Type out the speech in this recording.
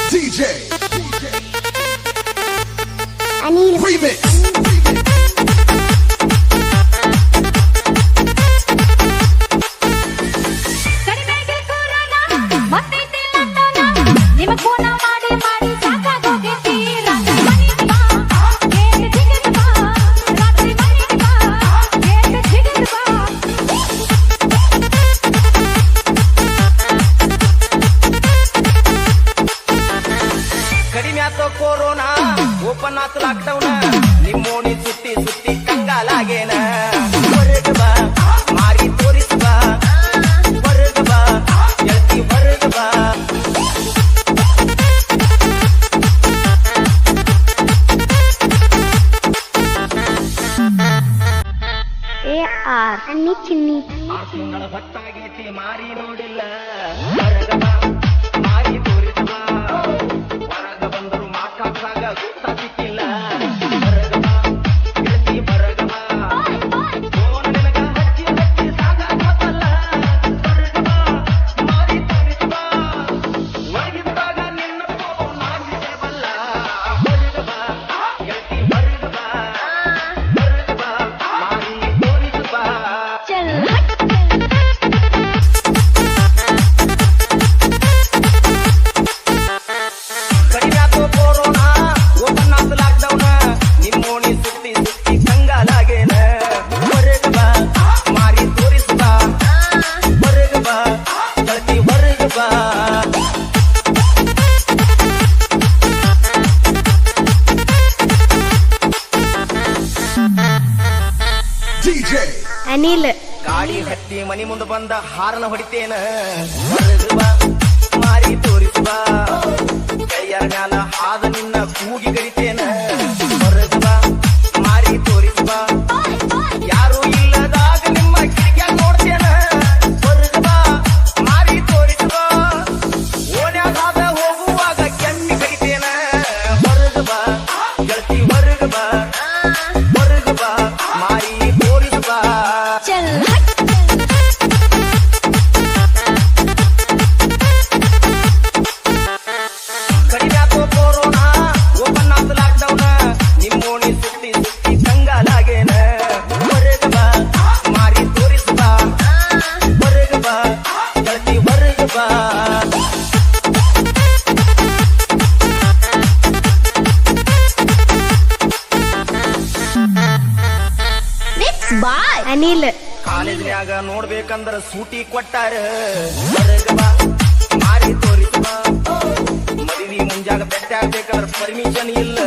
DJ Anil Remix. Corona open ಆತ್ lockdown ನಿಮ್ಮೋಣಿ ಸುತ್ತಿ ಸುತ್ತಿ ಕಂಗಾಲಾಗೇನ ಹೊರಗ ಬಾ ಮಾರಿ ತೋರಿಸ್ ಬಾ ಹೊರಗ ಬಾ ಗೆಳತಿ ಹೊರಗ ಬಾ AR Anni Chinni ತಿಂಗಳ ಹೊತ್ತಾಗೈತಿ ಮಾರಿ ನೋಡಿಲ್ಲ ಹೊರಗ ಬಾ ಮಾರಿ ತೋರಿಸ್ ಬಾ ಹೊರಗ ಬಂದರು ಮಾತಾಡ್ಸಾಗ ಗುರ್ತ ಸಿಕ್ಕಿಲ್ಲ ಹೊರಗ ಬಾ ಗೆಳತಿ ಹೊರಗ ಬಾ ಫೋನ್ ನಿನಗ ಹಚ್ಚಿ ಹಚ್ಚಿ ಸಾಕಾಗತ್ತಲ್ಲ ಹೊರಗ ಬಾ ಮಾರಿ ತೋರಿಸ್ ಬಾ ಒಳಗಿದ್ದಾಗ ನಿನ್ನ ಫೋನ್ ಮಾಡಿಸೇವಲ್ಲ ಹೊರಗ ಬಾ ಗೆಳತಿ ಹೊರಗ ಬಾ ಹೊರಗ ಬಾ ಮಾರಿ ತೋರಿಸ್ ಬಾ Chal ಕಡಿಮ್ಯಾತು ಕೊರೋನಾ ಓಪನ್ ಆತ್ ಲಾಕ್ಡೌನ್ ನಿಮ್ಮೋಣಿ ಸುತ್ತಿ ಸುತ್ತಿ ಕಂಗಾಲಾಗೇನ ಹೊರಗ ಬಾ ಮಾರಿ ತೋರಿಸ್ ಬಾ ಹೊರಗ ಬಾ ಗೆಳತಿ ಹೊರಗ ಬಾ DJ Anil ಗಾಡಿ ಹತ್ತಿ ಮನಿ ಮುಂದೆ ಬಂದ ಹಾರನ ಹೊಡಿತೇನ ಹೊರಗ ಬಾ ಮಾರಿ ತೋರಿಸ್ ಬಾ ಕೈಯಾರ ಮ್ಯಾಲ ಹಾದ ನಿನ್ನ ಕೂಗಿ ಕರಿತೇನ ಹೊರಗ ಬಾ ಮಾರಿ ತೋರಿಸ್ ಬಾ ಯಾರು ಇಲ್ಲದಾಗ ನಿಮ್ಮ ಕಿಡಿಕ್ಯಾಗ ನೋಡ್ತೇನ ಹೊರಗ ಬಾ ಮಾರಿ ತೋರಿಸ್ ಬಾ ಓಣ್ಯಾಗ ಹೋಗುವಾಗ ಕೆಮ್ಮಿ ಕರಿತೇನ ಹೊರಗ ಬಾ ಗೆಳತಿ ಹೊರಗ ಬಾ ಹೊರಗ ಬಾ ಮಾರಿ ತೋರಿಸ್ ಬಾ Chal ಕಡಿಮ್ಯಾತು ಕೊರೋನಾ ಓಪನ್ ಆತ್ ಲಾಕ್ಡೌನ್ ನಿಮ್ಮೋಣಿ ಸುತ್ತಿ ಸುತ್ತಿ ಕಂಗಾಲಾಗೇನ ಹೊರಗ ಬಾ ಮಾರಿ ತೋರಿಸ್ ಬಾ ಹೊರಗ ಬಾ ಗೆಳತಿ ಹೊರಗ ಬಾ Mixed by Anil ಕಾಲೇಜ್ನ್ಯಾಗ ನೋಡ್ಬೇಕಂದ್ರ ಸೂಟಿ ಕೊಟ್ಟಾರ ಹೊರಗ ಬಾ ಮಾರಿ ತೋರಿಸ್ ಬಾ ಮದುವೆ ಮುಂಜಾಗ ಬೆಟ್ಟ ಆಗ್ಬೇಕಂದ್ರ ಪರ್ಮಿಷನ್ ಇಲ್ಲ